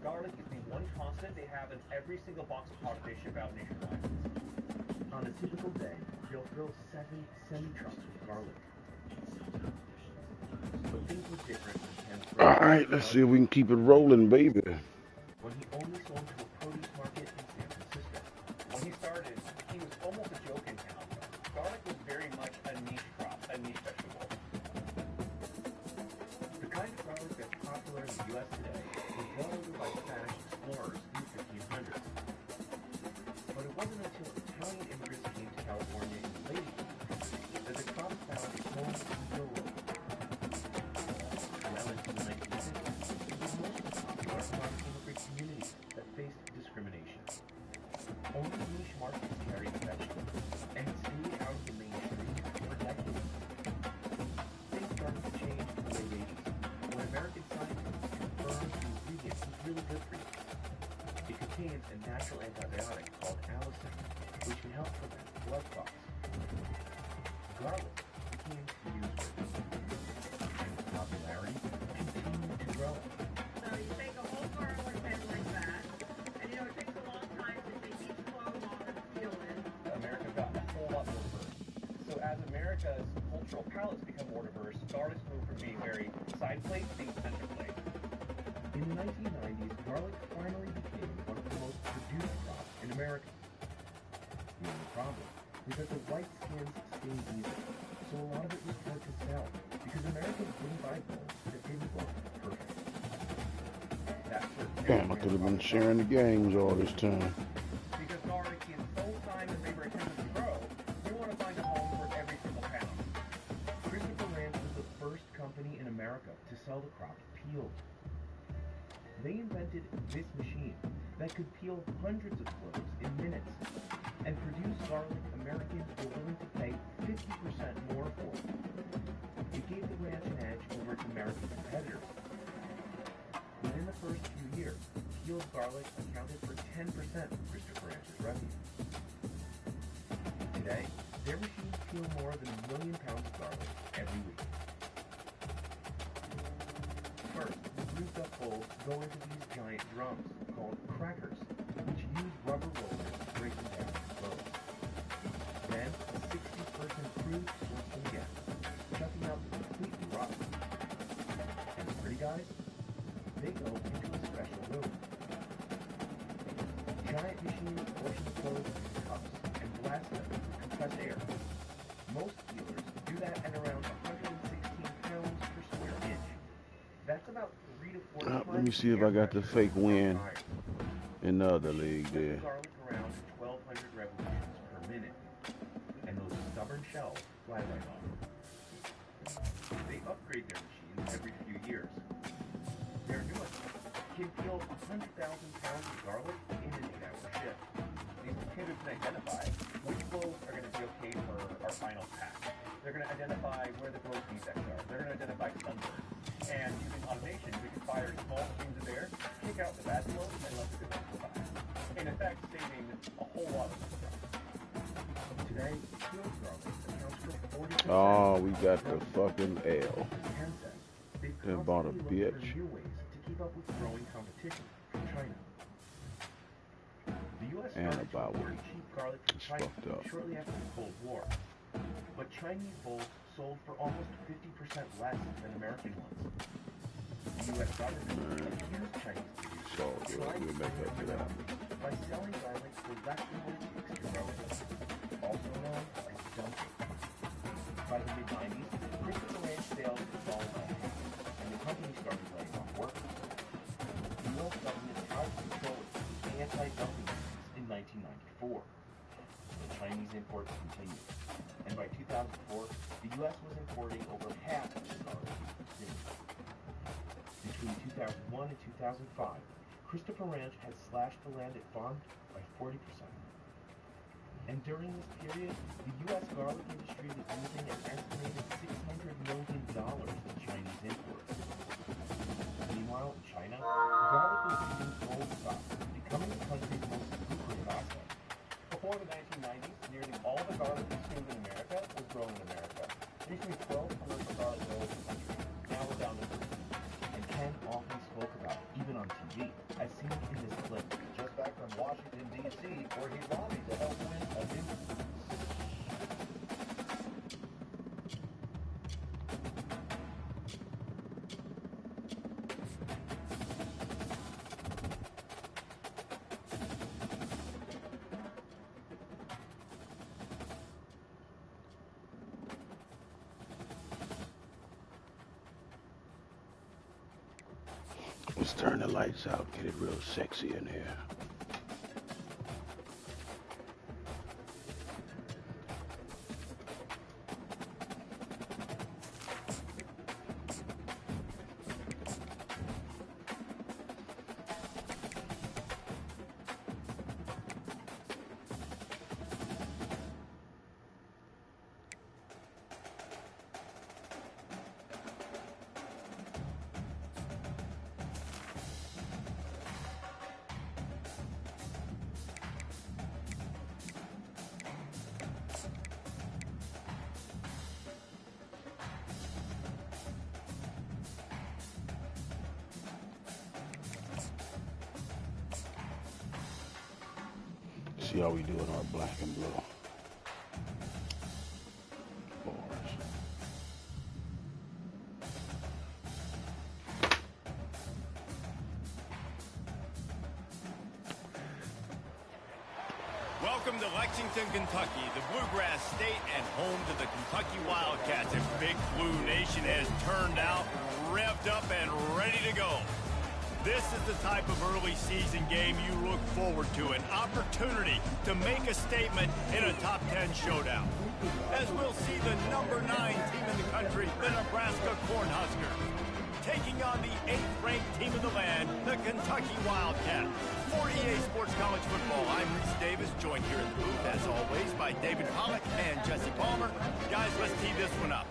Garlic is the one constant they have in every single box of product they ship out nationwide. On a typical day, they'll fill 7 semi-trucks with garlic. But things were different when Ken's Alright, let's see if we can keep it rolling, baby. When he only sold to a produce market in San Francisco. When he started, he was almost a joke in town. Garlic was very much a niche crop, a niche vegetable. The kind of garlic that's popular in the U.S. today was brought over by Spanish explorers in the 1500s. But it wasn't until Italian immigrants came to California in the late 1800s that the crop found its home in the world. Well into the 1950s, it was most popular among immigrant communities that faced discrimination. Only niche markets carried the vegetable, and it stayed out of the mainstream for decades. Things started to change in the late 80s when American scientists confirmed the ingredient was really good for you. It contains a natural antibiotic called allicin, which can help prevent blood clots. Garlic became the newsword, and its popularity continued to grow. So you take a whole garlic head like that, and you know it takes a long time to take each clove off and peel it. America got a whole lot more diverse. So as America's cultural palates become more diverse, garlic moved from being very side plate to being center plate. In the 1990s, garlic finally became one of the most produced crops in America. The only problem was that the white skins stained easily, so a lot of it was hard to sell because Americans wouldn't buy clothes that didn't look perfect. That's where Damn, I could have been sharing the games all this time. because garlic is so time and labor intensive to grow, we want to find a home for every single pound. Christopher Ranch was the first company in America to sell the crop peeled. They invented this machine that could peel hundreds of cloves in minutes and produce garlic Americans were willing to pay 50% more for. It gave the ranch an edge over its American competitors. Within the first few years, peeled garlic accounted for 10% of Christopher Ranch's revenue. Today, their machines peel more than 1 million pounds of garlic every week. First, the bruised up bolls go into these giant drums called crackers, which use rubber rollers to break them down into cloves. Then, a 60-person crew sorts them again, chucking out the completely rotten. And the pretty guys? They go into a special room. Giant machines portion the cloves into cups and blast them with compressed air. Most peelers do that at around 116 pounds per square inch. That's about 3 to 4 times. Let me see if I got the fake win in the other league there. Garlic around 1,200 revolutions per minute, and those stubborn shells fly right off. They upgrade their machines every few years. Their newest can peel 100,000 pounds of garlic in an 8-hour shift. These computers can identify which cloves are going to be okay for our final pack. They're going to identify where the growth defects are. They're going to identify sunburn. And using automation, we can fire small streams of air, kick out the bad cloves, and let the good ones go by. In effect, saving a whole lot of stuff. Today, peeled garlic accounts for 40%. Oh, we got the fucking L. They've bought a constantly looked bitch. for new ways to keep up with growing competition from China. The U.S. And started to about import it. cheap garlic from It's China fucked up. shortly after the Cold War. But Chinese bulls sold for almost 50% less than American ones. The U.S. government accused Chinese producers So, of yeah, trying we'll to make steal up for their that. monopoly by selling garlic for less than what it takes to grow it, also known as dumping. By the mid-90s, Christopher Ranch sales had fallen by half, and the company started laying off workers. The U.S. government helped control its anti-dumping duties in 1994. The Chinese imports continued, and by 2004, the U.S. was importing over half of the garlic it consumed. Between 2001 and 2005, Christopher Ranch had slashed the land it farmed by 40%. And during this period, the U.S. garlic industry was losing an estimated $600 million in Chinese imports. Meanwhile, in China, garlic was being gold stock, becoming the country's most lucrative asset. Before the 1990s, nearly all the garlic consumed in America was grown in America. There used to be 12 commercial garlic mills in the country. Now we're down to 3. And Ken often spoke about it, even on TV, as Let's turn the lights out, get it real sexy in here. See how we do in our black and blue. Bars. Welcome to Lexington, Kentucky, the Bluegrass State and home to the Kentucky Wildcats. And Big Blue Nation has turned out, revved up, and ready to go. This is the type of early season game you look forward to, an opportunity to make a statement in a top 10 showdown. As we'll see the number 9 team in the country, the Nebraska Cornhuskers, taking on the 8th ranked team in the land, the Kentucky Wildcats. For EA Sports College Football, I'm Reese Davis, joined here in the booth, as always, by David Pollack and Jesse Palmer. Guys, let's tee this one up.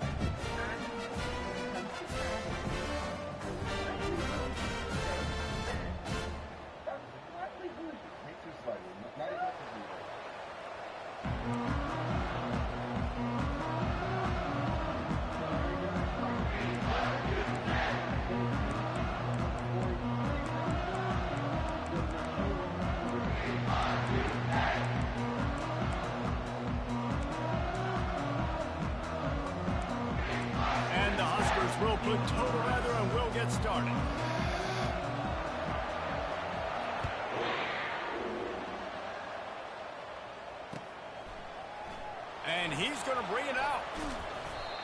We'll put total weather and we'll get started. And he's going to bring it out.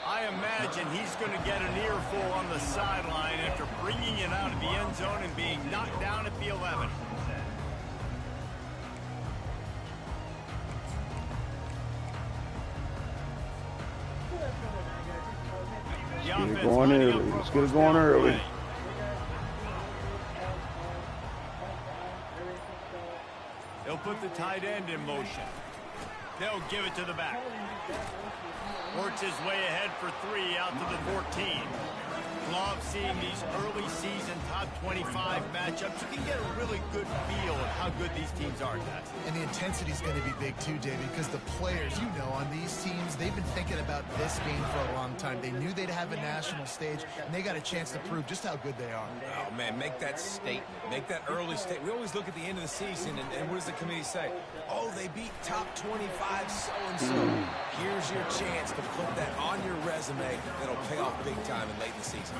I imagine he's going to get an earful on the sideline after bringing it out of the end zone and being knocked down at the 11. Get it going early. Let's get it going early. They'll put the tight end in motion. They'll give it to the back. Works his way ahead for 3 out to the 14. Love seeing these early season top 25 matchups. You can get a really good feel of how good these teams are, guys. And the intensity is going to be big too, David, because the players, you know, on these teams, they've been thinking about this game for a long time. They knew they'd have a national stage, and they got a chance to prove just how good they are. Oh, man, make that statement. Make that early statement. We always look at the end of the season, and what does the committee say? Oh, they beat top 25 so-and-so. Here's your chance to put that on your resume. That'll pay off big time and late in the season.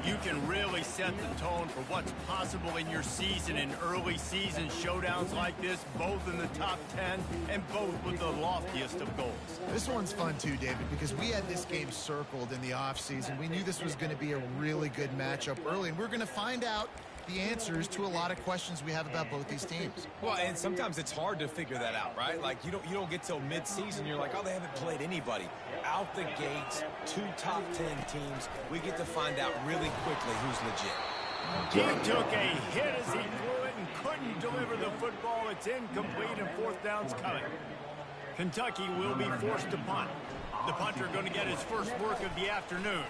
You can really set the tone for what's possible in your season in early season showdowns like this, both in the top 10 and both with the loftiest of goals. This one's fun too, David, because we had this game circled in the offseason. We knew this was going to be a really good matchup early, and we're going to find out the answers to a lot of questions we have about both these teams. Well, and sometimes it's hard to figure that out, right? Like, you don't get till mid-season, you're like, oh, they haven't played anybody. Out the gates, 2 top 10 teams, we get to find out really quickly who's legit. He took a hit as he threw it and couldn't deliver the football. It's incomplete and 4th down's coming. Kentucky will be forced to punt. The punter going to get his first work of the afternoon.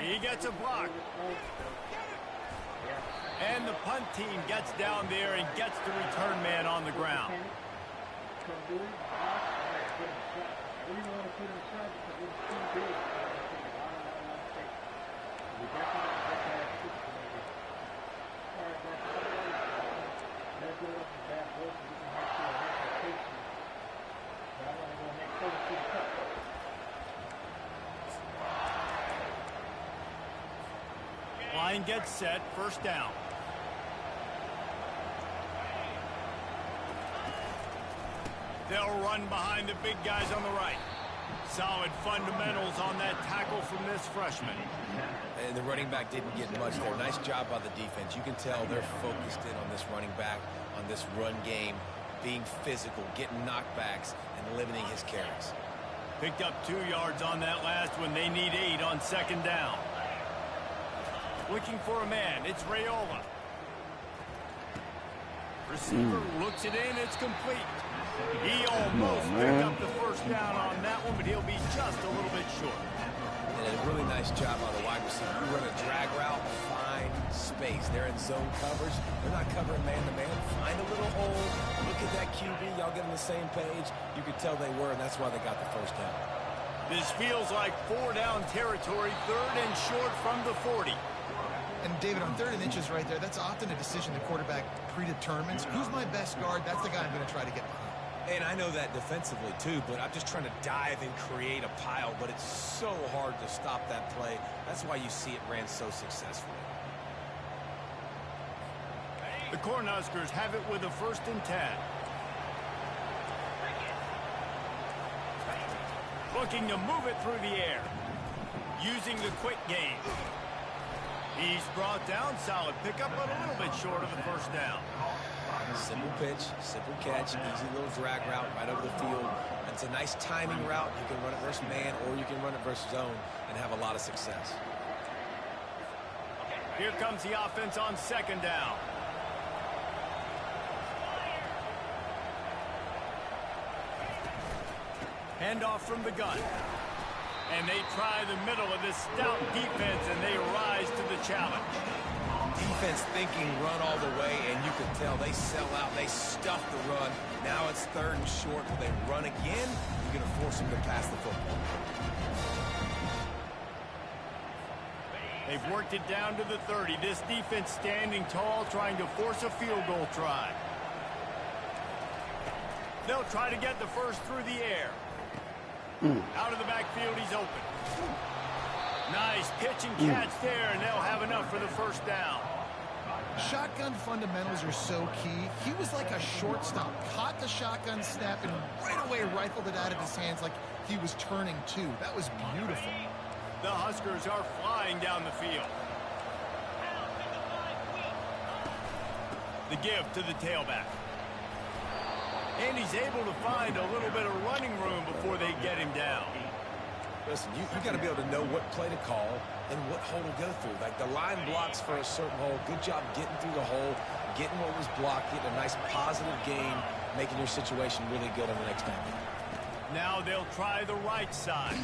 He gets a block. And the punt team gets down there and gets the return man on the ground. Line gets set, 1st down. They'll run behind the big guys on the right. solid fundamentals on that tackle from this freshman. And the running back didn't get much there. Nice job by the defense. You can tell they're focused in on this running back, on this run game, being physical, getting knockbacks, and limiting his carries. Picked up 2 yards on that last one. They need 8 on second down. Looking for a man. It's Raiola. Receiver looks it in. It's complete. He almost picked up the first down on that one, but he'll be just a little bit short. And a really nice job on the wide receiver. You run a drag route, find space. They're in zone coverage. They're not covering man-to-man. Find a little hole. Look at that QB. Y'all get on the same page. You could tell they were, and that's why they got the first down. This feels like 4-down territory, 3rd and short from the 40. And David, on 3rd and inches right there, that's often a decision the quarterback predetermines. Who's my best guard? That's the guy I'm going to try to get behind. And I know that defensively, too, but I'm just trying to dive and create a pile, but it's so hard to stop that play. That's why you see it ran so successfully. The Cornhuskers have it with a 1st and 10. Looking to move it through the air. Using the quick game. He's brought down. Solid pickup, but a little bit short of the first down. Simple pitch, simple catch, easy little drag route right over the field. It's a nice timing route. You can run it versus man, or you can run it versus zone and have a lot of success. Here comes the offense on second down. Handoff from the gun. And they try the middle of this stout defense, and they rise to the challenge. Defense thinking run all the way, and you can tell they sell out. They stuff the run. Now it's 3rd and short. Will they run again? You're going to force them to pass the football. They've worked it down to the 30. This defense standing tall, trying to force a field goal try. They'll try to get the first through the air. Out of the backfield, he's open. Nice pitch and catch there, and they'll have enough for the first down. Shotgun fundamentals are so key. He was like a shortstop. Caught the shotgun snap and right away rifled it out of his hands like he was turning two. That was beautiful. The Huskers are flying down the field. The give to the tailback. And he's able to find a little bit of running room before they get him down. Listen, you got to be able to know what play to call and what hole to go through. Like the line blocks for a certain hole. Good job getting through the hole, getting what was blocked, getting a nice positive gain, making your situation really good on the next time. Now they'll try the right side.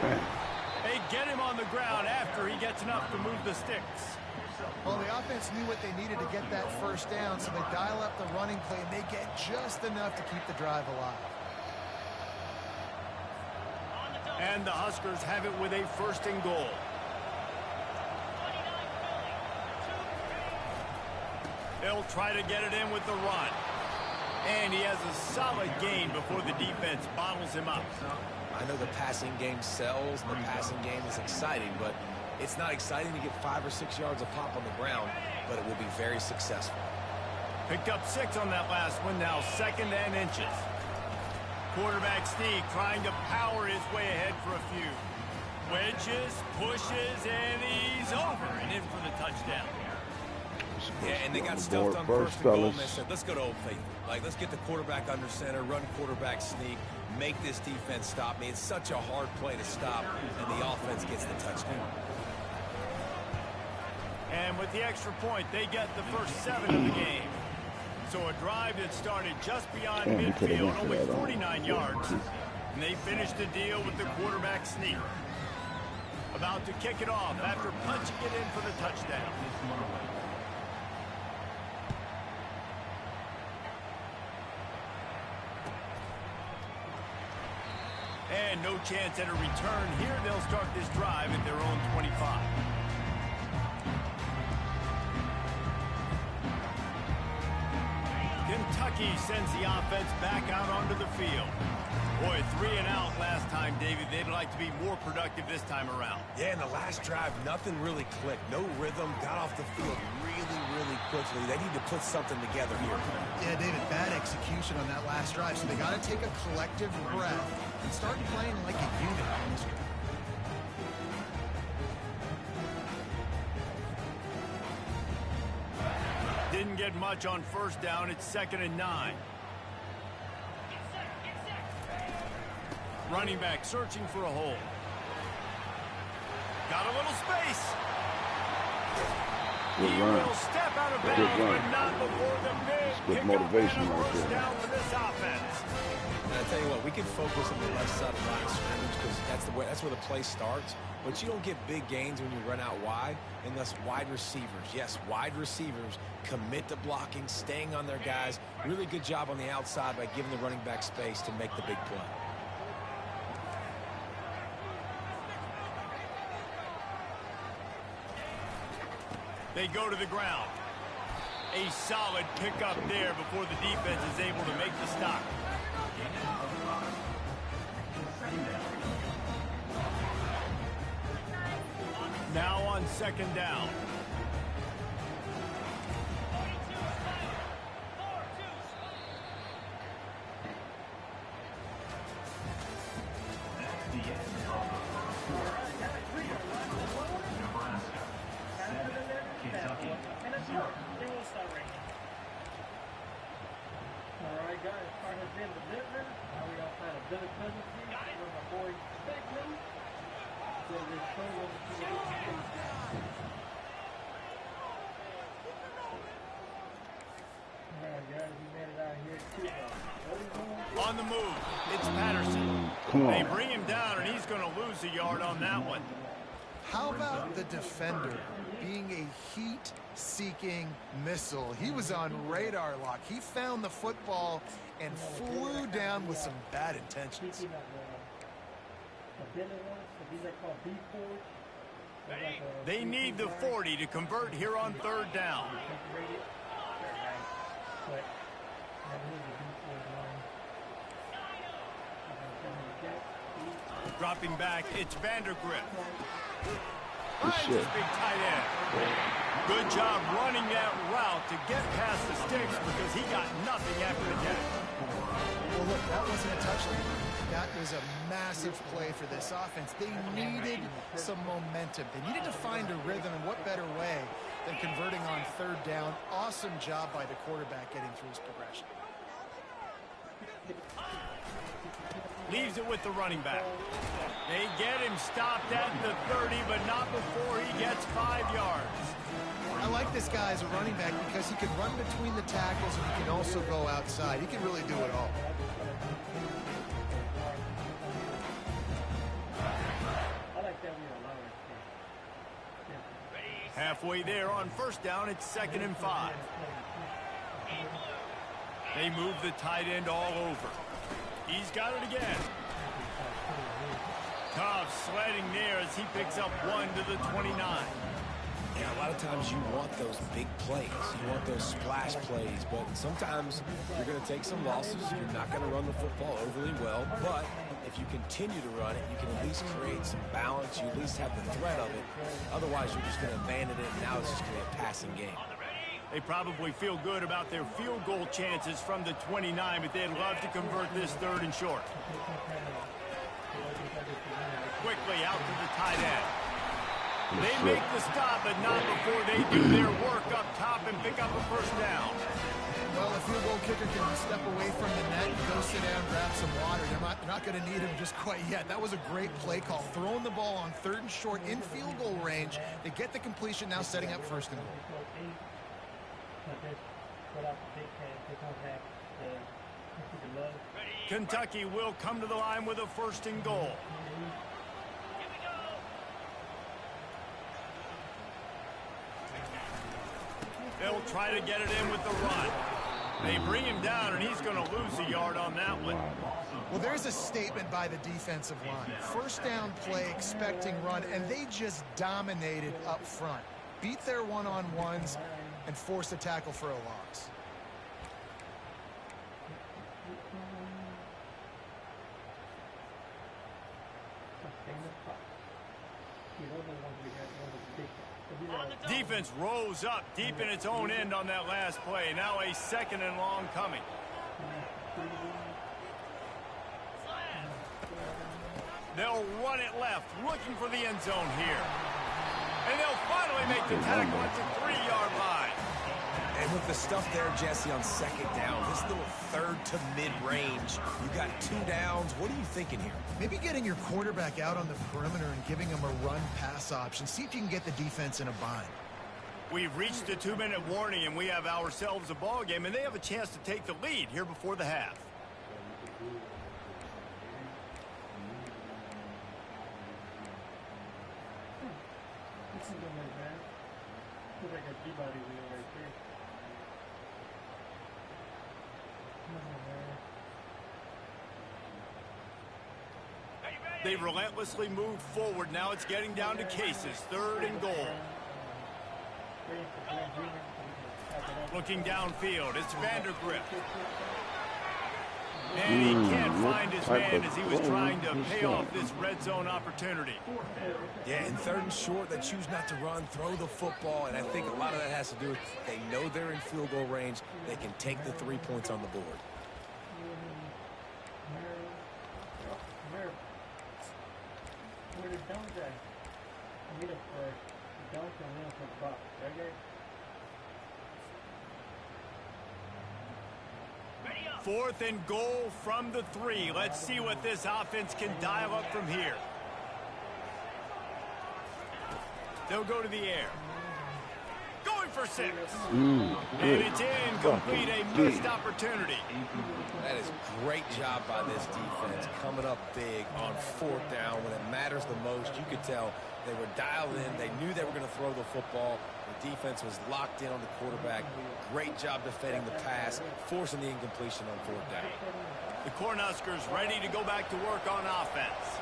They get him on the ground after he gets enough to move the sticks. Well, the offense knew what they needed to get that first down, so they dial up the running play, and they get just enough to keep the drive alive. And the Huskers have it with a 1st and goal. They'll try to get it in with the run. And he has a solid gain before the defense bottles him up. I know the passing game sells, the passing game is exciting, but it's not exciting to get 5 or 6 yards a pop on the ground, but it will be very successful. Picked up 6 on that last one, now 2nd and inches. Quarterback sneak trying to power his way ahead for a few. Wedges, pushes, and he's over and in for the touchdown. Yeah, and they got stuffed on 1st and goal, and they said, let's go to Old Faithful. Like, let's get the quarterback under center, run quarterback sneak, make this defense stop me. It's such a hard play to stop, and the offense gets the touchdown. And with the extra point, they get the first 7 of the game. So a drive that started just beyond midfield, only 49 yards. And they finished the deal with the quarterback sneak. About to kick it off after punching it in for the touchdown. And no chance at a return here. They'll start this drive at their own 25. Kentucky sends the offense back out onto the field. Boy, 3 and out last time, David. They'd like to be more productive this time around. Yeah, in the last drive, nothing really clicked. No rhythm, got off the field really quickly. They need to put something together here. Yeah, David, bad execution on that last drive, so they got to take a collective breath, and start playing like a unit on this drive. Didn't get much on first down. It's 2nd and 9. Running back searching for a hole. Got a little space. Good He run. will step out of Good bounds, run. but not before the big Good pickup motivation and a right first there. down for this offense. And I tell you what, we can focus on the left side of the line of scrimmage because that's where the play starts. But you don't get big gains when you run out wide unless wide receivers, yes, wide receivers, commit to blocking, staying on their guys. Really good job on the outside by giving the running back space to make the big play. They go to the ground. A solid pickup there before the defense is able to make the stop. Now on 2nd down. Alright guys, part has been delivered. Now we all find a better penalty with my boy Beckman. So we're showing to the Alright guys, we made it out here too. On the move, it's Patterson. Come They on. bring him down, and he's going to lose a yard on that one. How about the defender being a heat-seeking missile? He was on radar lock. He found the football and flew down with some bad intentions. They need the 40 to convert here on 3rd down. Dropping back, it's Vandergrift. Finds his big tight end. Good job running that route to get past the sticks because he got nothing after the catch. Well, look, that wasn't a touchdown. That was a massive play for this offense. They needed some momentum. They needed to find a rhythm, and what better way than converting on 3rd down. Awesome job by the quarterback getting through his progression. Leaves it with the running back. They get him stopped at the 30, but not before he gets 5 yards. I like this guy as a running back because he can run between the tackles and he can also go outside. He can really do it all. Halfway there on 1st down, it's 2nd and 5. They move the tight end all over. He's got it again. Tough sledding there as he picks up 1 to the 29. Yeah, a lot of times you want those big plays. You want those splash plays, but sometimes you're going to take some losses. You're not going to run the football overly well, but if you continue to run it, you can at least create some balance. You at least have the threat of it. Otherwise, you're just going to abandon it, and now it's just going to be a passing game. They probably feel good about their field goal chances from the 29, but they'd love to convert this 3rd and short. Quickly out to the tight end. They make the stop, but not before they do their work up top and pick up a 1st down. Well, a field goal kicker can step away from the net and go sit down, grab some water. They're not going to need him just quite yet. That was a great play call. Throwing the ball on 3rd and short in field goal range. They get the completion, now setting up 1st and goal. Kentucky will come to the line with a 1st and goal. They'll try to get it in with the run. They bring him down, and he's going to lose a yard on that one. Well, there's a statement by the defensive line. 1st down play, expecting run, and they just dominated up front. Beat their one-on-ones and forced a tackle for a loss. Defense rose up deep in its own end on that last play. Now a 2nd and long coming. They'll run it left, looking for the end zone here. And they'll finally make the tackle at the 3-yard line. And with the stuff there, Jesse, on second down, this little third to mid-range, you got 2 downs. What are you thinking here? Maybe getting your quarterback out on the perimeter and giving him a run-pass option. See if you can get the defense in a bind. We've reached the 2-minute warning, and we have ourselves a ball game, and they have a chance to take the lead here before the half. This is good, man. Looks like a G-body wheel right there. They relentlessly moved forward. Now it's getting down to cases. 3rd and goal. Looking downfield, it's Vandergrift. And he can't find his man as he was trying to pay off this red zone opportunity. Yeah, in 3rd and short, they choose not to run, throw the football, and I think a lot of that has to do with they know they're in field goal range. They can take the 3 points on the board. Where the dunk guy? I need it for dunk and then for box. Okay? 4th and goal from the 3. Let's see what this offense can dial up from here. They'll go to the air. Going for 6. And it's incomplete, a missed opportunity. That is great job by this defense, coming up big on 4th down when it matters the most. You could tell they were dialed in. They knew they were going to throw the football. The defense was locked in on the quarterback. Great job defending the pass, forcing the incompletion on 4th down. The Cornhuskers ready to go back to work on offense.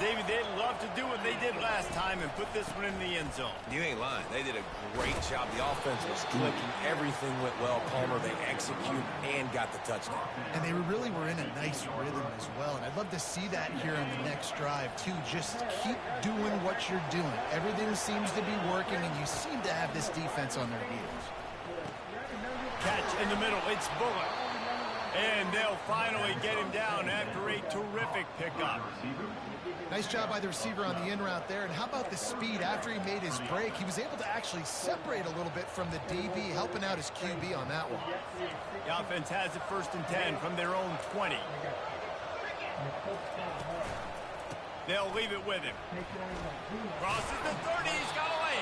David, they'd love to do what they did last time and put this one in the end zone. You ain't lying. They did a great job. The offense was clicking. Everything went well. Palmer, they executed and got the touchdown. And they really were in a nice rhythm as well. And I'd love to see that here on the next drive, too. Just keep doing what you're doing. Everything seems to be working, and you seem to have this defense on their heels. Catch in the middle. It's Bullock. And they'll finally get him down after a terrific pickup. Nice job by the receiver on the in route there. And how about the speed? After he made his break, he was able to actually separate a little bit from the DB, helping out his QB on that one. The offense has it 1st and 10 from their own 20. They'll leave it with him. Crosses the 30. He's got away.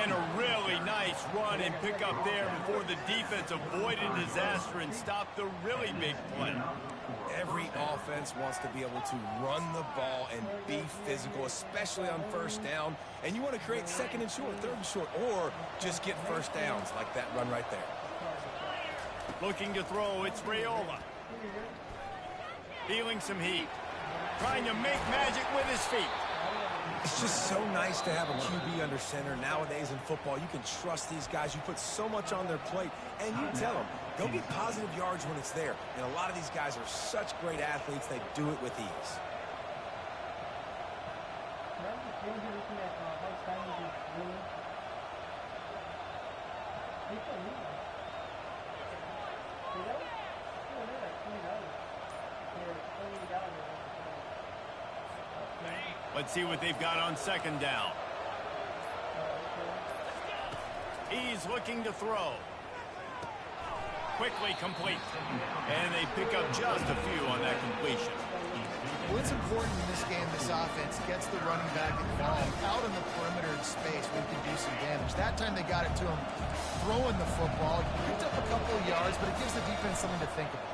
And a really nice run and pick up there before the defense avoided disaster and stopped the really big play. Every offense wants to be able to run the ball and be physical, especially on 1st down. And you want to create 2nd and short, 3rd and short, or just get 1st downs like that run right there. Looking to throw, it's Raiola. Feeling some heat. Trying to make magic with his feet. It's just so nice to have a QB under center. Nowadays in football, you can trust these guys. You put so much on their plate, and you tell them, go get positive yards when it's there. And a lot of these guys are such great athletes, they do it with ease. Let's see what they've got on 2nd down. He's looking to throw. Quickly complete. And they pick up just a few on that completion. Well, it's important in this game, this offense gets the running back involved out on the perimeter in space where he can do some damage. That time they got it to him throwing the football. He picked up a couple of yards, but it gives the defense something to think about.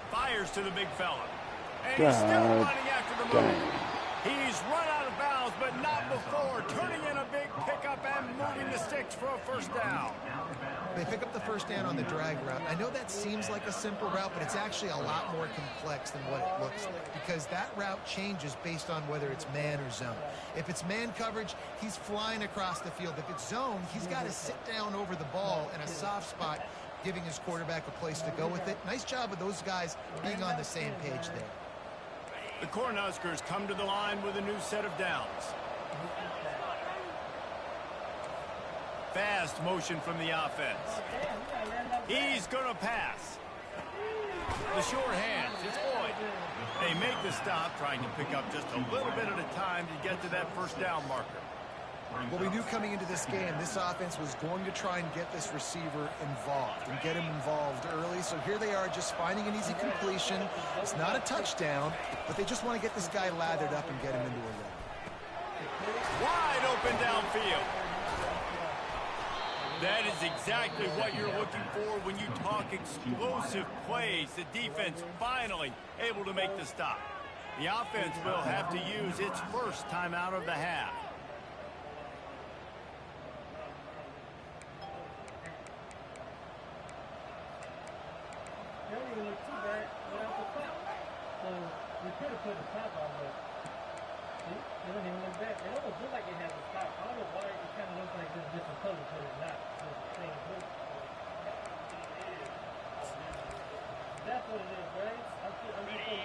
Fires to the big fella. And he's still running after the move. He's run out of bounds, but not before turning in a big pickup and moving the sticks for a 1st down. They pick up the 1st down on the drag route. I know that seems like a simple route, but it's actually a lot more complex than what it looks like because that route changes based on whether it's man or zone. If it's man coverage, he's flying across the field. If it's zone, he's got to sit down over the ball in a soft spot, giving his quarterback a place to go with it. Nice job of those guys being on the same page there. The Cornhuskers come to the line with a new set of downs. Fast motion from the offense. He's going to pass. The short hands, it's Boyd. They make the stop, trying to pick up just a little bit at a time to get to that first down marker. Well, we knew coming into this game, this offense was going to try and get this receiver involved and get him involved early. So here they are just finding an easy completion. It's not a touchdown, but they just want to get this guy lathered up and get him into a run. Wide open downfield. That is exactly what you're looking for when you talk explosive plays. The defense finally able to make the stop. The offense will have to use its first timeout of the half. They don't even look too bad without the top. So we could have put the top on, but they don't even look bad. It almost looks like it has a top. I don't know why it kind of looks like it's different colors, but it's not. It's the same blue. That's what it is, right?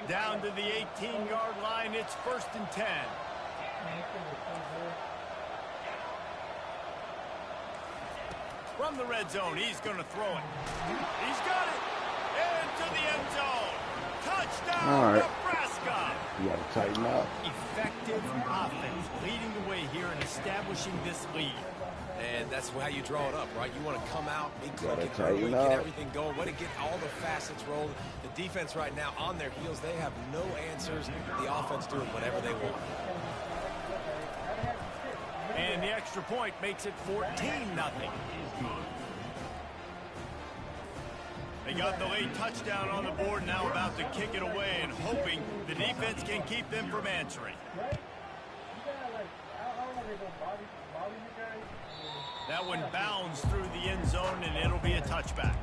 Down to the 18-yard line. It's 1st and 10. From the red zone, he's going to throw it. He's got it. Into the end zone. Touchdown, all right. Nebraska. You got to tighten up. Effective offense leading the way here and establishing this lead. And that's how you draw it up, right? You want to come out, be quick Gotta and tighten early, up. get everything going, want to get all the facets rolled. The defense right now on their heels, they have no answers. The offense doing whatever they want. And the extra point makes it 14-0. They got the late touchdown on the board, now about to kick it away and hoping the defense can keep them from answering. That one bounds through the end zone, and it'll be a touchback.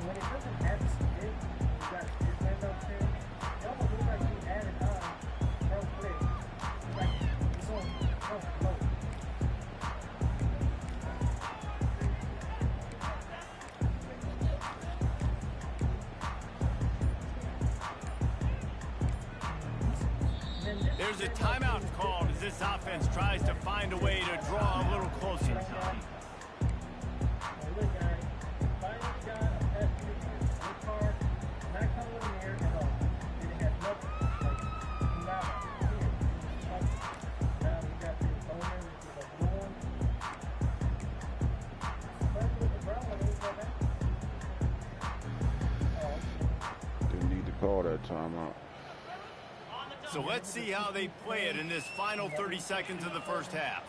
There's a timeout called as this offense tries to find a way to draw a little closer. Didn't need to call that timeout. So let's see how they play it in this final 30 seconds of the first half.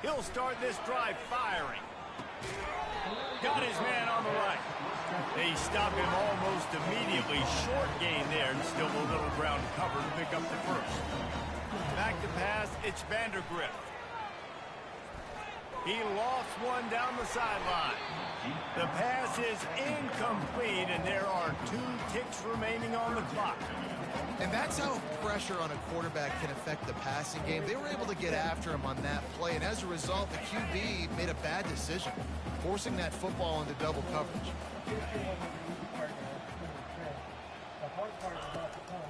He'll start this drive firing. Got his man on the right. They stop him almost immediately. Short gain there and still a little ground cover to pick up the first. Back to pass, it's Vandergrift. He lofts one down the sideline. The pass is incomplete, and there are 2 ticks remaining on the clock. And that's how pressure on a quarterback can affect the passing game. They were able to get after him on that play, and as a result, the QB made a bad decision, forcing that football into double coverage.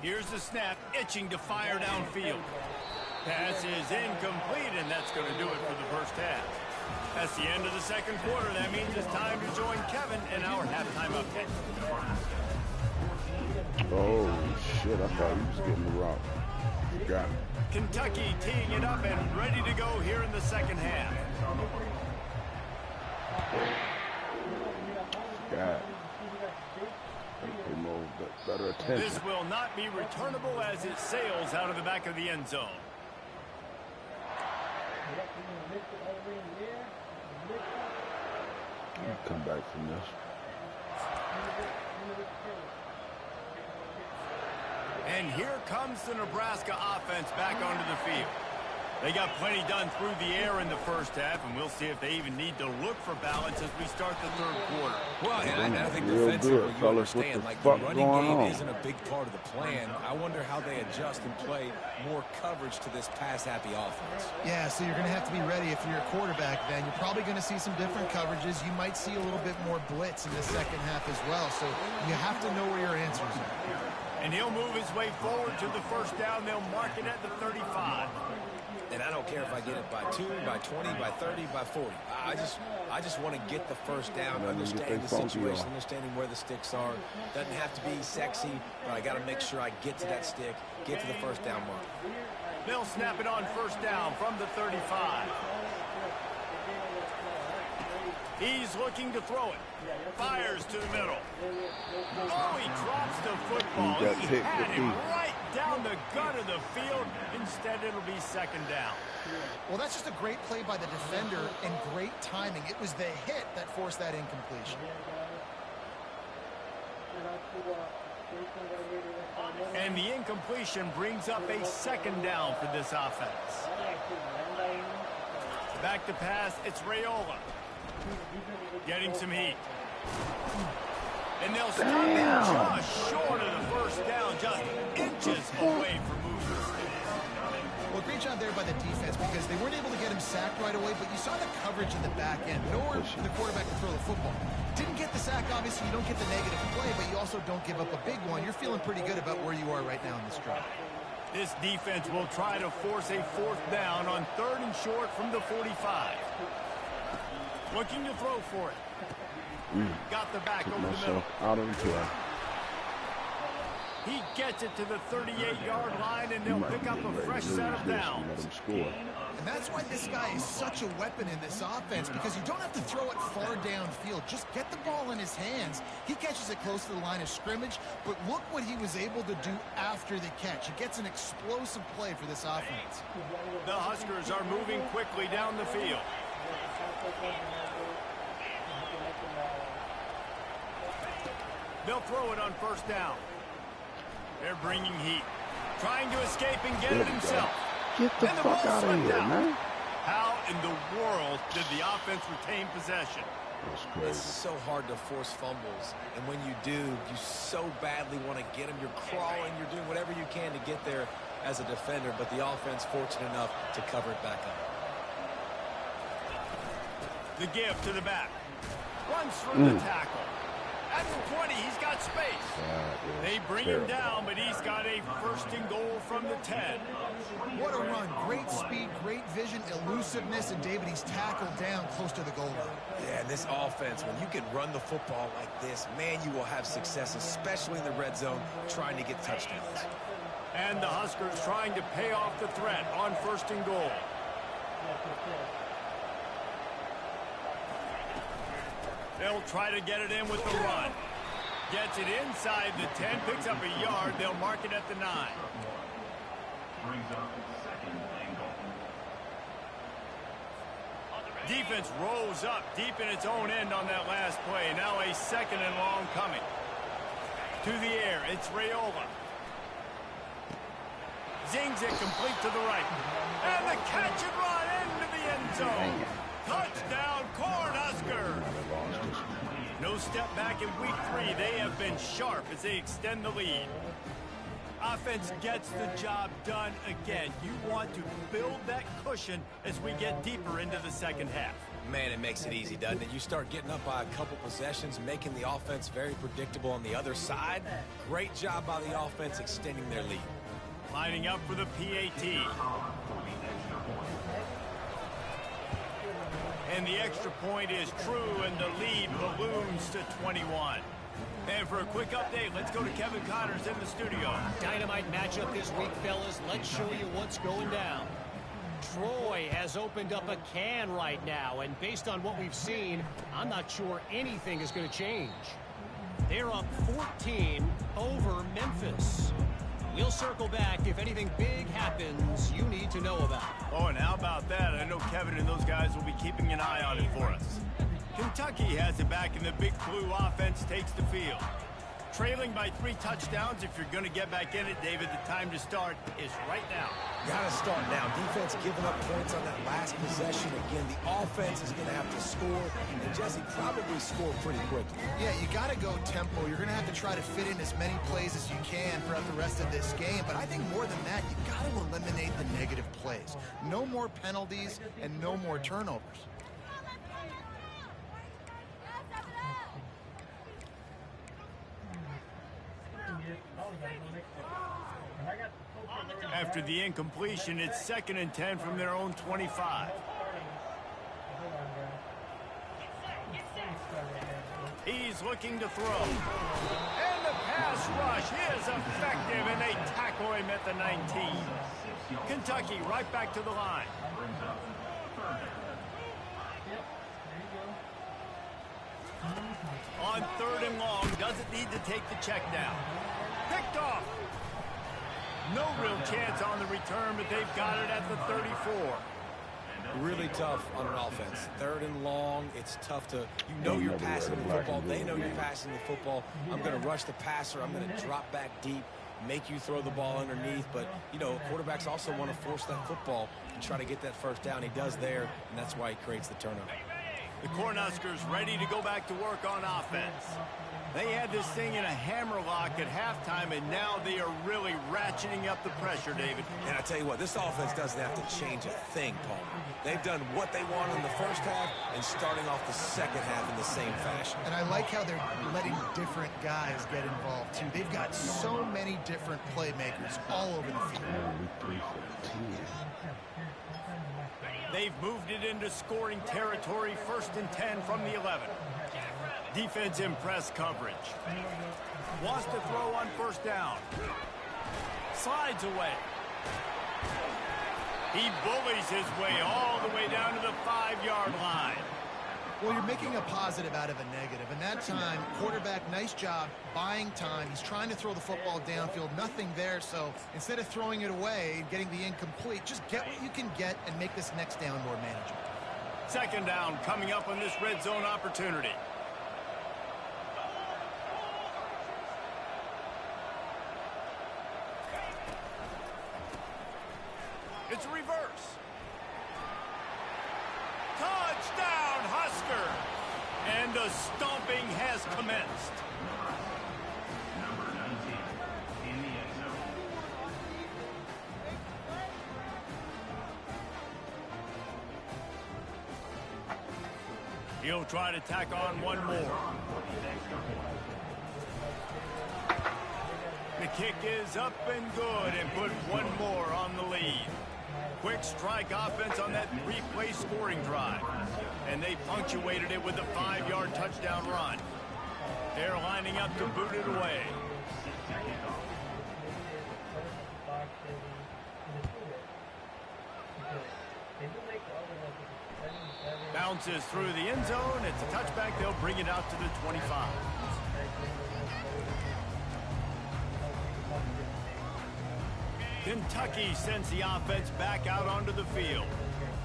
Here's the snap, itching to fire downfield. Pass is incomplete, and that's going to do it for the first half. That's the end of the second quarter. That means it's time to join Kevin in our halftime update. Oh, shit. I thought he was getting the rock. Got it. Kentucky teeing it up and ready to go here in the second half. Got it. Pay more, better attention. This will not be returnable as it sails out of the back of the end zone. Come back from this. And here comes the Nebraska offense back onto the field. They got plenty done through the air in the first half, and we'll see if they even need to look for balance as we start the third quarter. Well, and I think Real defensively, good, you fellas. What understand, the like the fuck running going game on? isn't a big part of the plan. I wonder how they adjust and play more coverage to this pass-happy offense. Yeah, so you're going to have to be ready if you're a quarterback then. You're probably going to see some different coverages. You might see a little bit more blitz in the second half as well. So you have to know where your answers are. And he'll move his way forward to the first down. They'll mark it at the 35. And I don't care if I get it by 2, by 20, by 30, by 40. I just want to get the first down, understanding the situation, understanding where the sticks are. Doesn't have to be sexy, but I got to make sure I get to that stick, get to the first down mark. They'll snap it on first down from the 35. He's looking to throw it. Fires to the middle. Oh, he drops the football. He had him right down the gut of the field. Instead, it'll be second down. Well, that's just a great play by the defender and great timing. It was the hit that forced that incompletion. And the incompletion brings up a second down for this offense. Back to pass, it's Raiola. Getting some heat. And they'll stop it just short of the first down, just inches away from moving. Well, great job there by the defense because they weren't able to get him sacked right away, but you saw the coverage in the back end. Nowhere for the quarterback to throw the football. Didn't get the sack, obviously. You don't get the negative play, but you also don't give up a big one. You're feeling pretty good about where you are right now in this drive. This defense will try to force a fourth down on 3rd and short from the 45. Looking to throw for it. Got the back over the middle. Out of the play. He gets it to the 38-yard line, and they'll pick up a fresh set of downs. And that's why this guy is such a weapon in this offense, because you don't have to throw it far downfield. Just get the ball in his hands. He catches it close to the line of scrimmage, but look what he was able to do after the catch. He gets an explosive play for this offense. The Huskers are moving quickly down the field. They'll throw it on first down. They're bringing heat. Trying to escape and get it himself. Get the fuck out of here, man. How in the world did the offense retain possession? That's crazy. It's so hard to force fumbles. And when you do, you so badly want to get them. You're crawling. You're doing whatever you can to get there as a defender. But the offense fortunate enough to cover it back up. The give to the back. Runs through the tackle. At the 20, he's got space. They bring him down, but he's got a 1st and goal from the 10. What a run. Great speed, great vision, elusiveness, and David, he's tackled down close to the goal line. Yeah, and this offense, when you can run the football like this, man, you will have success, especially in the red zone, trying to get touchdowns. And the Huskers trying to pay off the threat on 1st and goal. They'll try to get it in with the run. Gets it inside the 10, picks up a yard. They'll mark it at the 9. Defense rolls up deep in its own end on that last play. Now a 2nd and long coming. To the air, it's Raiola. Zings it complete to the right. And the catch and run into the end zone. Touchdown, Cornhuskers! No step back in week 3. They have been sharp as they extend the lead. Offense gets the job done again. You want to build that cushion as we get deeper into the second half. Man, it makes it easy, doesn't it? You start getting up by a couple possessions, making the offense very predictable on the other side. Great job by the offense extending their lead. Lining up for the PAT. And the extra point is true, and the lead balloons to 21. And for a quick update, let's go to Kevin Connors in the studio. Dynamite matchup this week, fellas. Let's show you what's going down. Troy has opened up a can right now, and based on what we've seen, I'm not sure anything is going to change. They're up 14 over Memphis. We'll circle back if anything big happens you need to know about. Oh, and how about that? I know Kevin and those guys will be keeping an eye on it for us. Kentucky has it back, and the Big Blue offense takes the field. Trailing by 3 touchdowns. If you're going to get back in it, David, the time to start is right now. Got to start now. Defense giving up points on that last possession. Again, the offense is going to have to score, and Jesse probably score pretty quickly. Yeah, you got to go tempo. You're going to have to try to fit in as many plays as you can throughout the rest of this game. But I think more than that, you got to eliminate the negative plays. No more penalties and no more turnovers. After the incompletion, it's 2nd and 10 from their own 25. He's looking to throw. And the pass rush is effective, and they tackle him at the 19. Kentucky right back to the line. On 3rd and long, doesn't need to take the check down. Picked off. No real chance on the return, but they've got it at the 34. Really tough on an offense. 3rd and long, it's tough to, you're passing the football. They know you're passing the football. I'm going to rush the passer. I'm going to drop back deep, make you throw the ball underneath. But, quarterbacks also want to force that football and try to get that first down. He does there, and that's why he creates the turnover. The Cornhuskers ready to go back to work on offense. They had this thing in a hammerlock at halftime, and now they are really ratcheting up the pressure, David. And I tell you what, this offense doesn't have to change a thing, Paul. They've done what they wanted in the first half and starting off the second half in the same fashion. And I like how they're letting different guys get involved, too. They've got so many different playmakers all over the field. They've moved it into scoring territory, 1st and 10 from the 11. Defense in press coverage. Wants to throw on 1st down. Slides away. He bullies his way all the way down to the 5-yard line. Well, you're making a positive out of a negative. And that time, quarterback, nice job buying time. He's trying to throw the football downfield. Nothing there. So instead of throwing it away and getting the incomplete, just get what you can get and make this next down more manageable. 2nd down coming up on this red zone opportunity. It's a reverse. Touchdown, Husker! And the stomping has commenced. He'll try to tack on one more. The kick is up and good and put one more on the lead. Quick strike offense on that replay scoring drive. And they punctuated it with a 5-yard touchdown run. They're lining up to boot it away. Bounces through the end zone. It's a touchback. They'll bring it out to the 25. Kentucky sends the offense back out onto the field.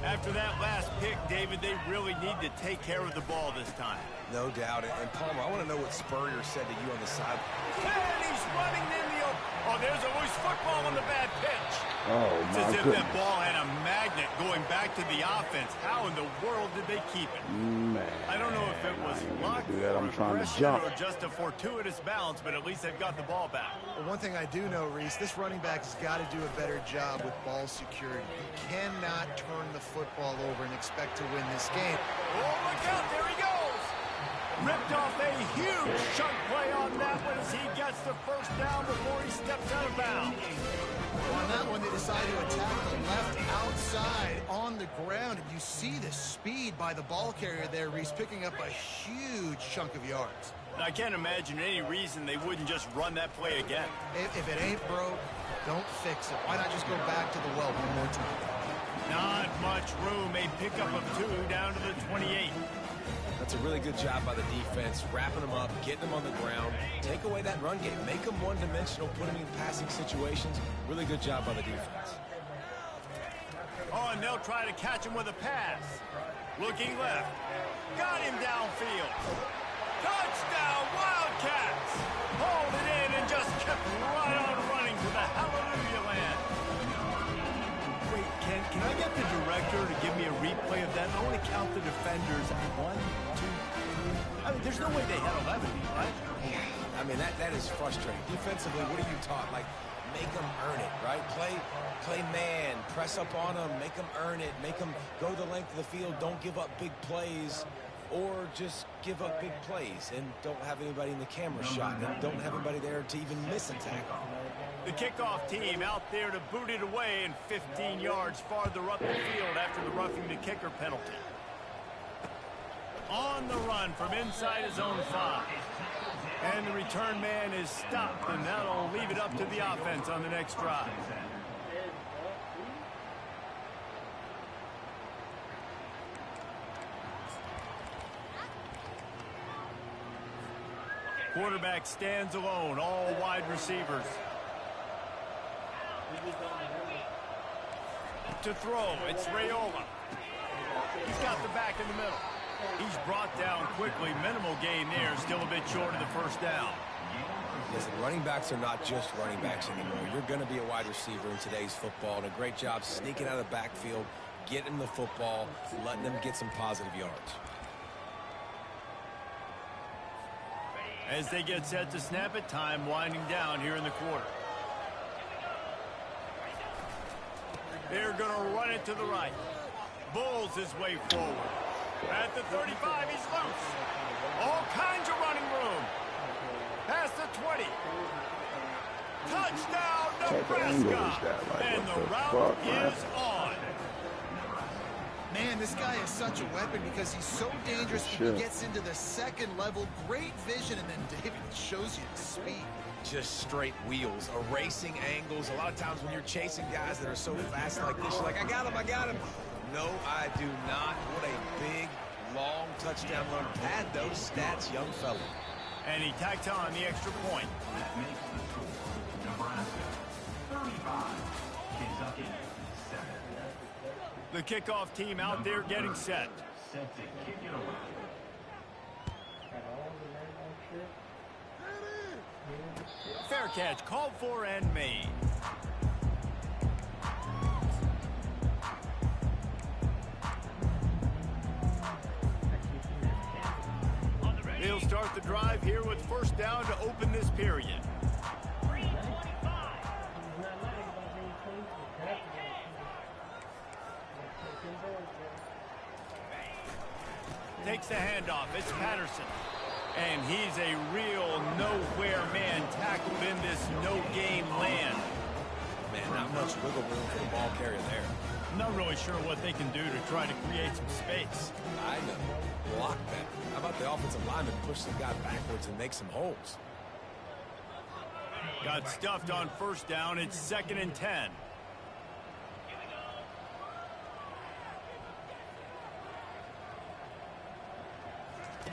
After that last pick, David, they really need to take care of the ball this time. No doubt. And Palmer, I want to know what Spurrier said to you on the side. And he's running in the open. Oh, there's a loose football on the bad pitch. Oh, it's as if that ball had a magnet going back to the offense. How in the world did they keep it? Man, I don't know if it was luck I'm trying to or jump. just a fortuitous bounce, but at least they've got the ball back. Well, one thing I do know, Reese, this running back has got to do a better job with ball security. You cannot turn the football over and expect to win this game. Oh, look out, there he goes. Ripped off a huge chunk play on that one as he gets the first down before he steps out of bounds. On that one, they decide to attack the left outside on the ground. And you see the speed by the ball carrier there, Reese, picking up a huge chunk of yards. I can't imagine any reason they wouldn't just run that play again. If it ain't broke, don't fix it. Why not just go back to the well one more time? Not much room. A pickup of 2 down to the 28. That's a really good job by the defense, wrapping them up, getting them on the ground, take away that run game, make them one-dimensional, put them in passing situations. Really good job by the defense. Oh, and they'll try to catch him with a pass. Looking left. Got him downfield. Touchdown, Wildcats! Hauled it in and just kept right on running to the hallelujah land. Wait, can I get the director to give me a replay of that? I want to count the defenders. 1, 2, 3. I mean, there's no way they had 11, right? I mean, that is frustrating. Defensively, what are you taught? Like, make them earn it, right? Play man, press up on them, make them earn it, make them go the length of the field, don't give up big plays. or just give up big plays and don't have anybody in the camera shot and don't have anybody there to even miss a tackle. The kickoff team out there to boot it away and 15 yards farther up the field after the roughing the kicker penalty. On the run from inside his own 5. And the return man is stopped, and that'll leave it up to the offense on the next drive. Quarterback stands alone, all wide receivers. To throw, it's Raiola. He's got the back in the middle. He's brought down quickly. Minimal gain there, still a bit short of the first down. Listen, running backs are not just running backs anymore. You're going to be a wide receiver in today's football, and a great job sneaking out of the backfield, getting the football, letting them get some positive yards. As they get set to snap it, time winding down here in the quarter. They're going to run it to the right. Bulls his way forward. At the 35, he's loose. All kinds of running room. Past the 20. Touchdown, Nebraska. And the route is on. Man, this guy is such a weapon because he's so dangerous when he gets into the second level. Great vision, and then David shows you the speed. Just straight wheels, erasing angles. A lot of times when you're chasing guys that are so fast like this, you're like, I got him. No, I do not. What a big, long touchdown run. Pad those stats, young fella. And he tacked on the extra point. That makes the score. Nebraska 35, Kentucky 7. The kickoff team out there getting set. Set to kick it away. Fair catch, called for and made. They'll start the drive here with first down to open this period. Takes the handoff. It's Patterson. And he's a real nowhere man tackled in this no-gain land. Man, not much wiggle room for the ball carrier there. Not really sure what they can do to try to create some space. I know. Block that. How about the offensive lineman push the guy backwards and make some holes? Got stuffed on first down. It's 2nd and 10.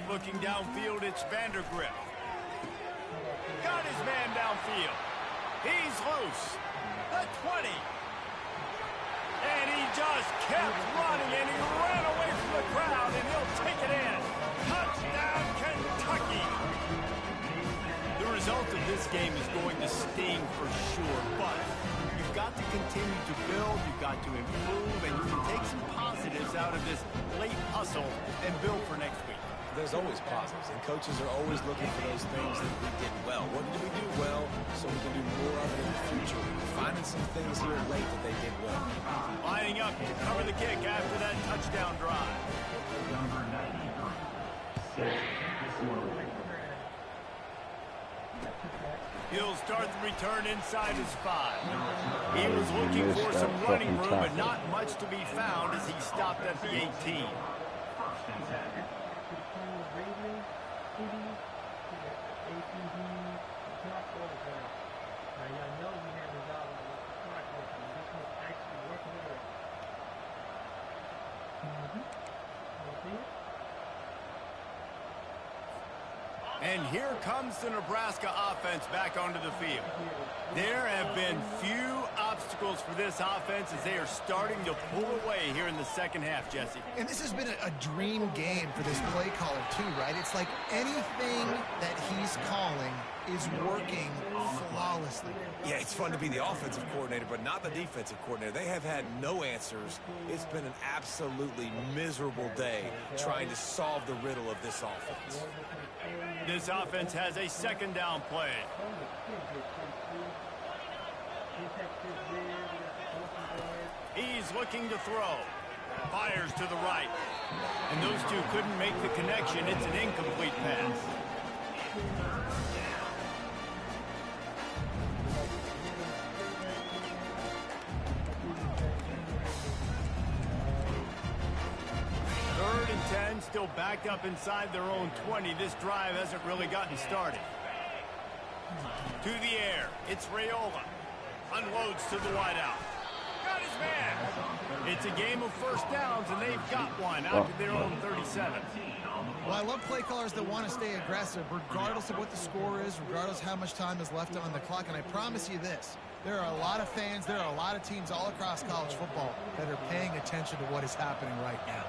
Looking downfield, it's Vandergrift. Got his man downfield. He's loose. The 20. And he just kept running, and he ran away from the crowd, and he'll take it in. Touchdown, Kentucky. The result of this game is going to sting for sure, but you've got to continue to build, you've got to improve, and you can take some positives out of this late hustle and build for next week. There's always positives, and coaches are always looking for those things that we did well. What did we do well so we can do more of it in the future? Finding some things here late that they did well. Lining up to cover the kick after that touchdown drive. Number 93. He'll start the return inside his 5. He was looking for some running room, but not much to be found as he stopped at the 18. And here comes the Nebraska offense back onto the field. There have been few obstacles for this offense as they are starting to pull away here in the second half, Jesse. And this has been a dream game for this play caller, too, right? It's like anything that he's calling is working flawlessly. Yeah, it's fun to be the offensive coordinator, but not the defensive coordinator. They have had no answers. It's been an absolutely miserable day trying to solve the riddle of this offense. This offense has a 2nd down play. He's looking to throw. Fires to the right. And those two couldn't make the connection. It's an incomplete pass. Third and 10, still backed up inside their own 20. This drive hasn't really gotten started. To the air, it's Raiola. Unloads to the wideout. Got his man. It's a game of first downs, and they've got one out to their own 37. Well, I love play callers that want to stay aggressive, regardless of what the score is, regardless of how much time is left on the clock. And I promise you this, there are a lot of fans, there are a lot of teams all across college football that are paying attention to what is happening right now.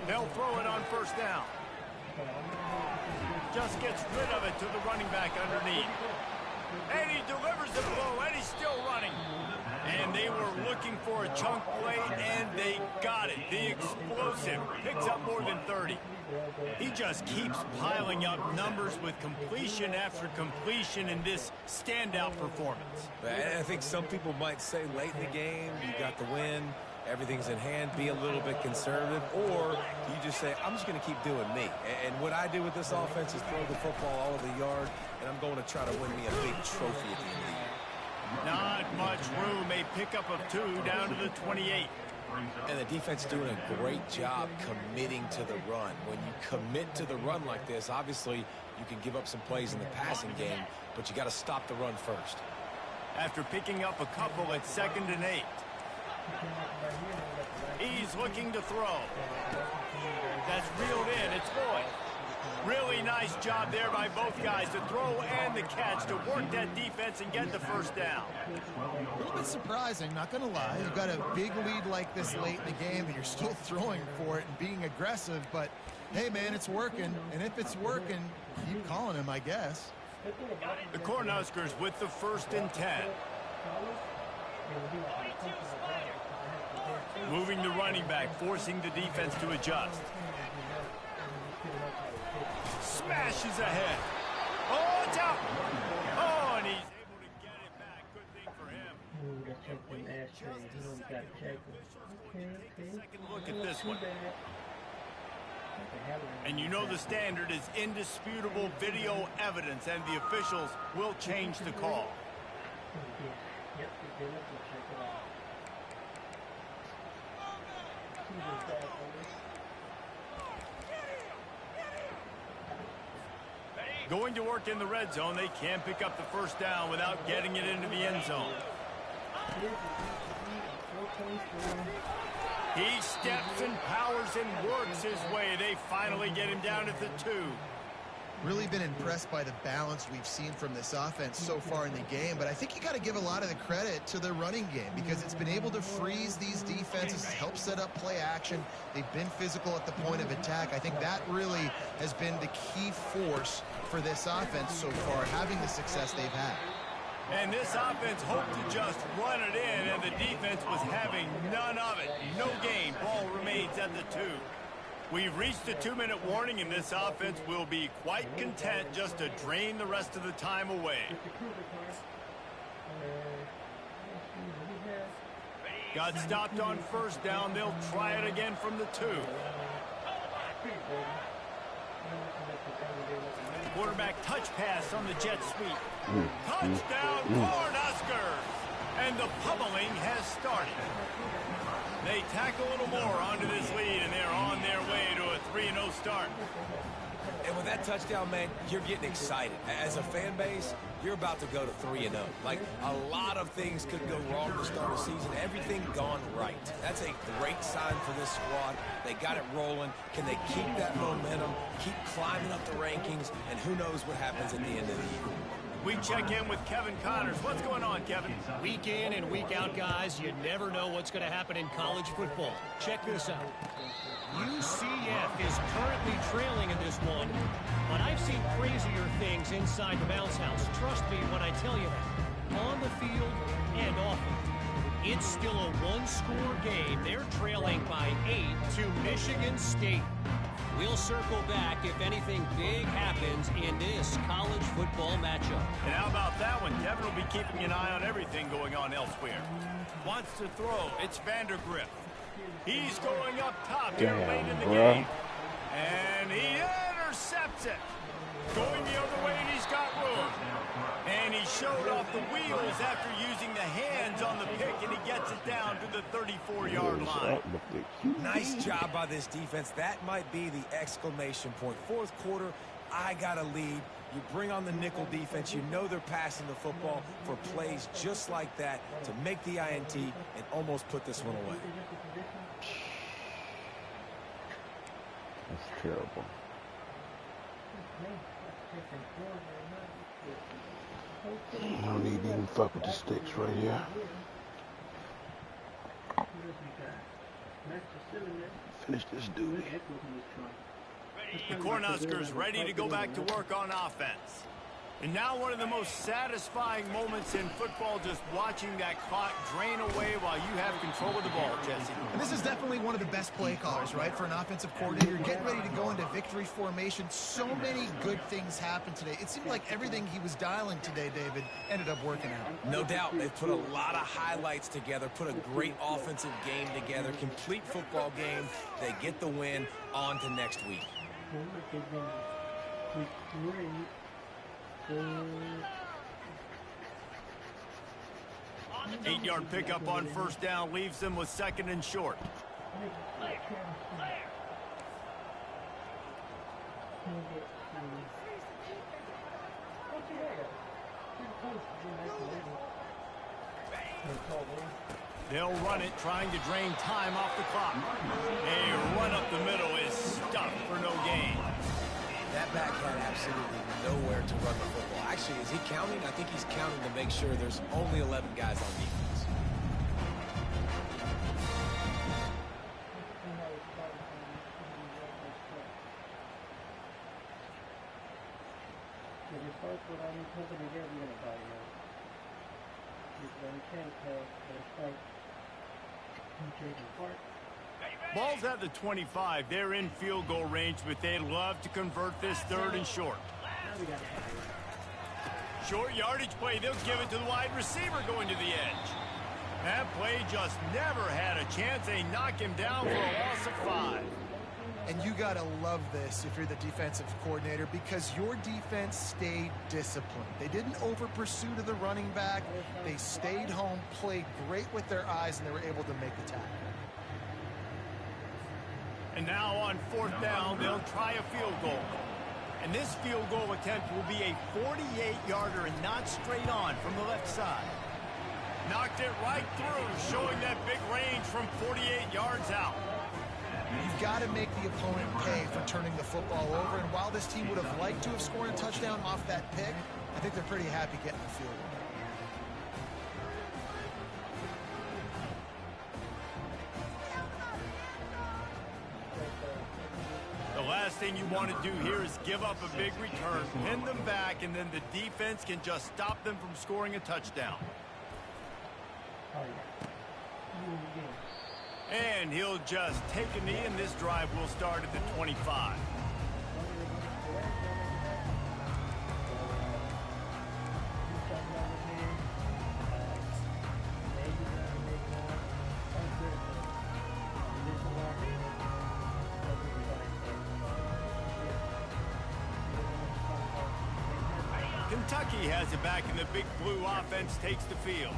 They'll throw it on first down. Just gets rid of it to the running back underneath. And he delivers the blow, and he's still running. And they were looking for a chunk play, and they got it. The explosive picks up more than 30. He just keeps piling up numbers with completion after completion in this standout performance. I think some people might say late in the game, you got the win, everything's in hand, be a little bit conservative, or you just say, I'm just going to keep doing me. And what I do with this offense is throw the football all over the yard, and I'm going to try to win me a big trophy at the end of the year. Not much room. A pickup of 2 down to the 28. And the defense doing a great job committing to the run. When you commit to the run like this, obviously you can give up some plays in the passing game, but you got to stop the run first. After picking up a couple at 2nd and 8. He's looking to throw. That's reeled in. It's Boyd. Really nice job there by both guys to throw and the catch to work that defense and get the first down. A little bit surprising, not going to lie. You've got a big lead like this late in the game, and you're still throwing for it and being aggressive. But, hey, man, it's working. And if it's working, keep calling him, I guess. The Cornhuskers with the 1st and 10. Moving the running back, forcing the defense to adjust. Smashes ahead. Oh, it's out. Oh, and he's able to get it back. Good thing for him. Second look at this one. And you know the standard is indisputable video evidence, and the officials will change the call. Going to work in the red zone. They can't pick up the first down without getting it into the end zone. He steps and powers and works his way. They finally get him down at the 2. Really been impressed by the balance we've seen from this offense so far in the game, but I think you got to give a lot of the credit to their running game because it's been able to freeze these defenses, help set up play action. They've been physical at the point of attack. I think that really has been the key force for this offense so far, having the success they've had. And this offense hoped to just run it in, and the defense was having none of it. No gain. Ball remains at the 2. We've reached a 2-minute warning, and this offense will be quite content just to drain the rest of the time away. Got stopped on first down. They'll try it again from the 2. Quarterback touch pass on the jet sweep. Touchdown, Cornhuskers! And the pummeling has started. They tack a little more onto this lead, and they're on their way to a 3-0 start. And with that touchdown, man, you're getting excited. As a fan base, you're about to go to 3-0. Like, a lot of things could go wrong to start a season. Everything gone right. That's a great sign for this squad. They got it rolling. Can they keep that momentum, keep climbing up the rankings, and who knows what happens at the end of the year. We check in with Kevin Connors. What's going on, Kevin? Week in and week out, guys, you never know what's going to happen in college football. Check this out. UCF is currently trailing in this one, but I've seen crazier things inside the bounce house. Trust me when I tell you that. On the field and off it. It's still a one-score game. They're trailing by 8 to Michigan State. We'll circle back if anything big happens in this college football matchup. And how about that one? Kevin will be keeping an eye on everything going on elsewhere. Wants to throw. It's Vandergrift. He's going up top here Damn, late in the bruh. game. And he intercepts it. Going the other way, and he's got room. And he showed off the wheels after using the hands on the pick, and he gets it down to the 34-yard line. Nice job by this defense. That might be the exclamation point. Fourth quarter, I got a lead. You bring on the nickel defense. You know they're passing the football for plays just like that to make the INT and almost put this one away. That's terrible. I don't need to even fuck with the sticks right here. Finish this duty. The Cornhuskers ready to go back to work on offense. And now one of the most satisfying moments in football, just watching that clock drain away while you have control of the ball, Jesse. And this is definitely one of the best play callers, right, for an offensive coordinator. Getting ready to go into victory formation. So many good things happened today. It seemed like everything he was dialing today, David, ended up working out. No doubt. They've put a lot of highlights together, put a great offensive game together, complete football game. They get the win. On to next week. 8-yard pickup on first down leaves them with 2nd and short. They'll run it, trying to drain time off the clock. A run up the middle is stuffed for no gain. That back had absolutely nowhere to run the football. Actually, is he counting? I think he's counting to make sure there's only 11 guys on defense. Ball's at the 25. They're in field goal range, but they'd love to convert this 3rd and short. Short yardage play. They'll give it to the wide receiver going to the edge. That play just never had a chance. They knock him down for a loss of 5. And you got to love this if you're the defensive coordinator, because your defense stayed disciplined. They didn't over-pursue to the running back. They stayed home, played great with their eyes, and they were able to make the tackle. And now on 4th down, they'll try a field goal. And this field goal attempt will be a 48-yarder and not straight on from the left side. Knocked it right through, showing that big range from 48 yards out. You've got to make the opponent pay for turning the football over. And while this team would have liked to have scored a touchdown off that pick, I think they're pretty happy getting the field goal. The last thing you want to do here is give up a big return, pin them back, and then the defense can just stop them from scoring a touchdown. And he'll just take a knee, and this drive will start at the 25. Kentucky has it back, and the Big Blue offense takes the field.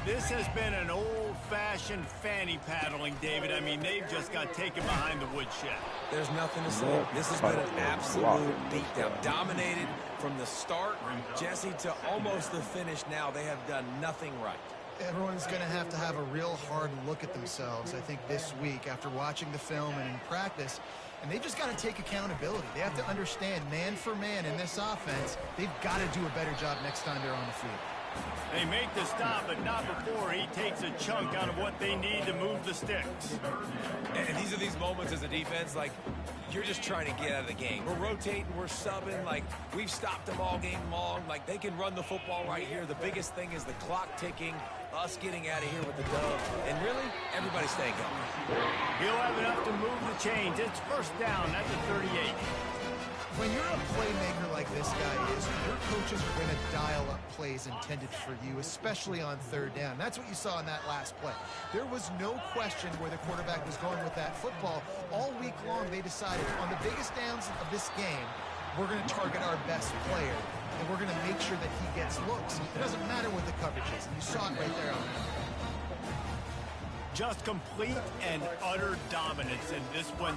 This has been an old-fashioned fanny paddling, David. I mean, they've just got taken behind the woodshed. There's nothing to say. This has been an absolute beatdown. Dominated from the start, Jesse, to almost the finish now. They have done nothing right. Everyone's going to have a real hard look at themselves, I think, this week after watching the film and in practice. And they've just got to take accountability. They have to understand, man for man in this offense, they've got to do a better job next time they're on the field. They make the stop, but not before he takes a chunk out of what they need to move the sticks. And these are these moments as a defense, like, you're just trying to get out of the game. We're rotating, we're subbing, like, we've stopped them all game long. Like, they can run the football right here. The biggest thing is the clock ticking, us getting out of here with the dub, and really, everybody staying going. He'll have enough to move the chains. It's first down at the 38. When you're a playmaker like this guy is, your coaches are going to dial up plays intended for you, especially on third down. That's what you saw in that last play. There was no question where the quarterback was going with that football. All week long, they decided on the biggest downs of this game, we're going to target our best player, and we're going to make sure that he gets looks. It doesn't matter what the coverage is, and you saw it right there on that. Just complete and utter dominance in this one.